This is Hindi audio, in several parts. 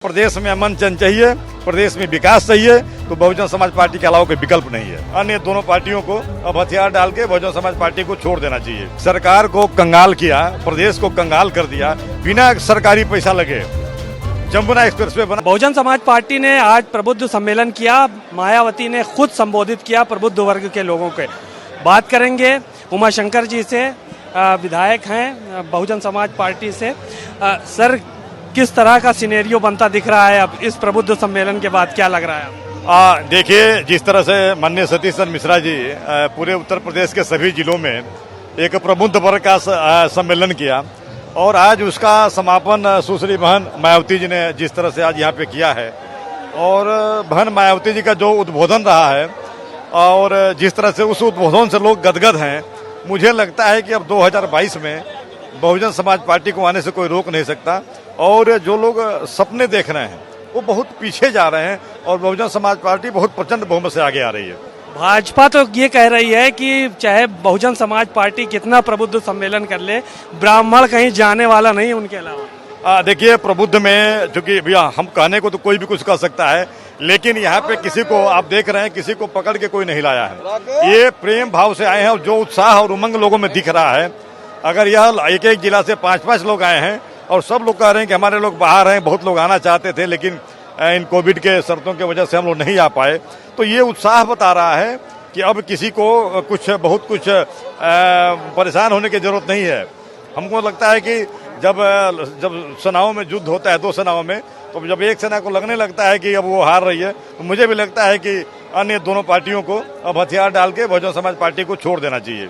प्रदेश में अमन चैन चाहिए, प्रदेश में विकास चाहिए, तो बहुजन समाज पार्टी के अलावा कोई विकल्प नहीं है। अन्य दोनों पार्टियों को अब हथियार डाल के बहुजन समाज पार्टी को छोड़ देना चाहिए। सरकार को कंगाल किया, प्रदेश को कंगाल कर दिया, बिना सरकारी पैसा लगे जमुना एक्सप्रेसवे बना। बहुजन समाज पार्टी ने आज प्रबुद्ध सम्मेलन किया। मायावती ने खुद संबोधित किया प्रबुद्ध वर्ग के लोगों के। बात करेंगे उमाशंकर जी से, विधायक हैं बहुजन समाज पार्टी से। सर, किस तरह का सिनेरियो बनता दिख रहा है अब इस प्रबुद्ध सम्मेलन के बाद, क्या लग रहा है? देखिए, जिस तरह से माननीय सतीश चंद्र मिश्रा जी पूरे उत्तर प्रदेश के सभी जिलों में एक प्रबुद्ध वर्ग का सम्मेलन किया और आज उसका समापन सुश्री बहन मायावती जी ने जिस तरह से आज यहाँ पे किया है, और बहन मायावती जी का जो उद्बोधन रहा है और जिस तरह से उस उद्बोधन से लोग गदगद हैं, मुझे लगता है कि अब 2022 में बहुजन समाज पार्टी को आने से कोई रोक नहीं सकता। और जो लोग सपने देख रहे हैं वो बहुत पीछे जा रहे हैं और बहुजन समाज पार्टी बहुत प्रचंड बहुमत से आगे आ रही है। भाजपा तो ये कह रही है कि चाहे बहुजन समाज पार्टी कितना प्रबुद्ध सम्मेलन कर ले, ब्राह्मण कहीं जाने वाला नहीं उनके अलावा। देखिए, प्रबुद्ध में चूंकि भैया हम कहने को तो कोई भी कुछ कह सकता है, लेकिन यहाँ पे किसी को आप देख रहे हैं, किसी को पकड़ के कोई नहीं लाया है। ये प्रेम भाव से आए हैं और जो उत्साह और उमंग लोगों में दिख रहा है, अगर यह एक एक जिला से 5-5 लोग आए हैं और सब लोग कह रहे हैं कि हमारे लोग बाहर हैं, बहुत लोग आना चाहते थे लेकिन इन कोविड के शर्तों की वजह से हम लोग नहीं आ पाए, तो ये उत्साह बता रहा है कि अब किसी को बहुत कुछ परेशान होने की जरूरत नहीं है। हमको लगता है कि जब सेनाओं में युद्ध होता है, दो सेनाओं में, तो जब एक सेना को लगने लगता है कि अब वो हार रही है, तो मुझे भी लगता है कि अन्य दोनों पार्टियों को अब हथियार डाल के बहुजन समाज पार्टी को छोड़ देना चाहिए।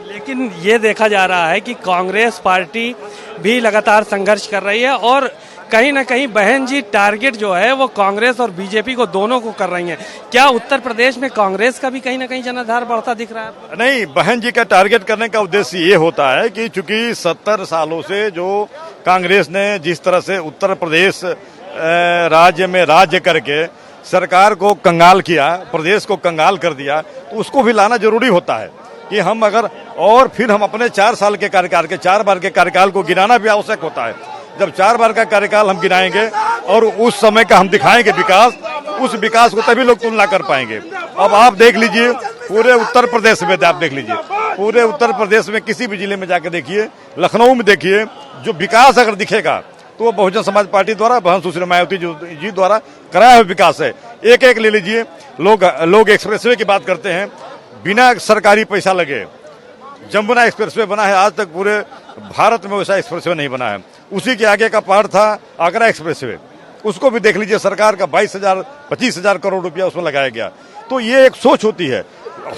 लेकिन ये देखा जा रहा है कि कांग्रेस पार्टी भी लगातार संघर्ष कर रही है और कहीं ना कहीं बहन जी टारगेट जो है वो कांग्रेस और बीजेपी को दोनों को कर रही हैं। क्या उत्तर प्रदेश में कांग्रेस का भी कहीं ना कहीं जनाधार बढ़ता दिख रहा है? नहीं, बहन जी का टारगेट करने का उद्देश्य ये होता है कि चूंकि 70 सालों से जो कांग्रेस ने जिस तरह से उत्तर प्रदेश राज्य में राज्य करके सरकार को कंगाल किया, प्रदेश को कंगाल कर दिया, तो उसको भी लाना जरूरी होता है कि हम अगर और फिर हम अपने 4 साल के कार्यकाल के 4 बार के कार्यकाल को गिनाना भी आवश्यक होता है। जब 4 बार का कार्यकाल हम गिनाएंगे और उस समय का हम दिखाएंगे विकास, उस विकास को तभी लोग तुलना कर पाएंगे। अब आप देख लीजिए, पूरे उत्तर प्रदेश में आप देख लीजिए, पूरे उत्तर प्रदेश में किसी भी जिले में जाकर देखिए, लखनऊ में देखिए, जो विकास अगर दिखेगा तो वो बहुजन समाज पार्टी द्वारा, बहन सुश्री मायावती जी द्वारा कराया हुआ विकास है। एक एक ले लीजिए, लोग एक्सप्रेसवे की बात करते हैं, बिना सरकारी पैसा लगे जमुना एक्सप्रेसवे बना है। आज तक पूरे भारत में वैसा एक्सप्रेसवे नहीं बना है। उसी के आगे का पार्ट था आगरा एक्सप्रेसवे, उसको भी देख लीजिए, सरकार का 22,000-25,000 करोड़ रुपया उसमें लगाया गया। तो ये एक सोच होती है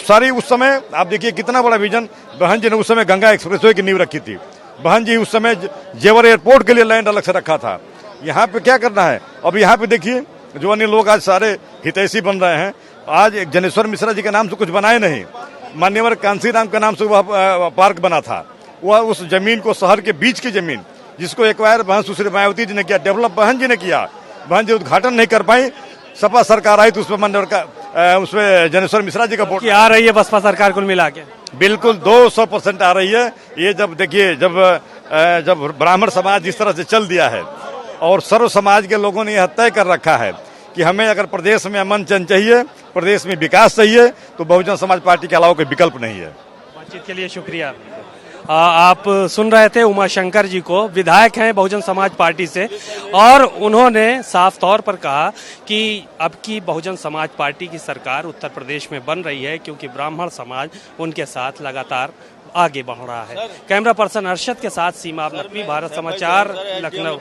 सारी। उस समय आप देखिए कितना बड़ा विजन बहन जी ने उस समय गंगा एक्सप्रेसवे की नींव रखी थी। बहन जी उस समय जेवर एयरपोर्ट के लिए लैंड अलग से रखा था। यहाँ पे क्या करना है, अब यहाँ पे देखिए जो अन्य लोग आज सारे हितैषी बन रहे हैं। आज जनेश्वर मिश्रा जी के नाम से कुछ बनाए नहीं, मान्यवर कांसीराम के नाम से वह पार्क बना था। वह उस जमीन को, शहर के बीच की जमीन जिसको एक्वायर बहन सुश्री मायावती जी ने किया, डेवलप बहन जी ने किया। बहन जी उद्घाटन नहीं कर पाई, सपा सरकार आई तो उसमें मान्यवर का उसमें जनेश्वर मिश्रा जी का वोट आ रही है। बसपा सरकार कुल मिला के बिल्कुल 200% आ रही है। ये जब देखिए, जब ब्राह्मण समाज जिस तरह से चल दिया है और सर्व समाज के लोगों ने यह तय कर रखा है कि हमें अगर प्रदेश में अमन चैन चाहिए, प्रदेश में विकास चाहिए, तो बहुजन समाज पार्टी के अलावा कोई विकल्प नहीं है। बातचीत के लिए शुक्रिया। आप सुन रहे थे उमाशंकर जी को, विधायक हैं बहुजन समाज पार्टी से, और उन्होंने साफ तौर पर कहा कि अब की बहुजन समाज पार्टी की सरकार उत्तर प्रदेश में बन रही है क्योंकि ब्राह्मण समाज उनके साथ लगातार आगे बढ़ रहा है। कैमरा पर्सन अरशद के साथ सीमा नकवी, भारत समाचार, लखनऊ।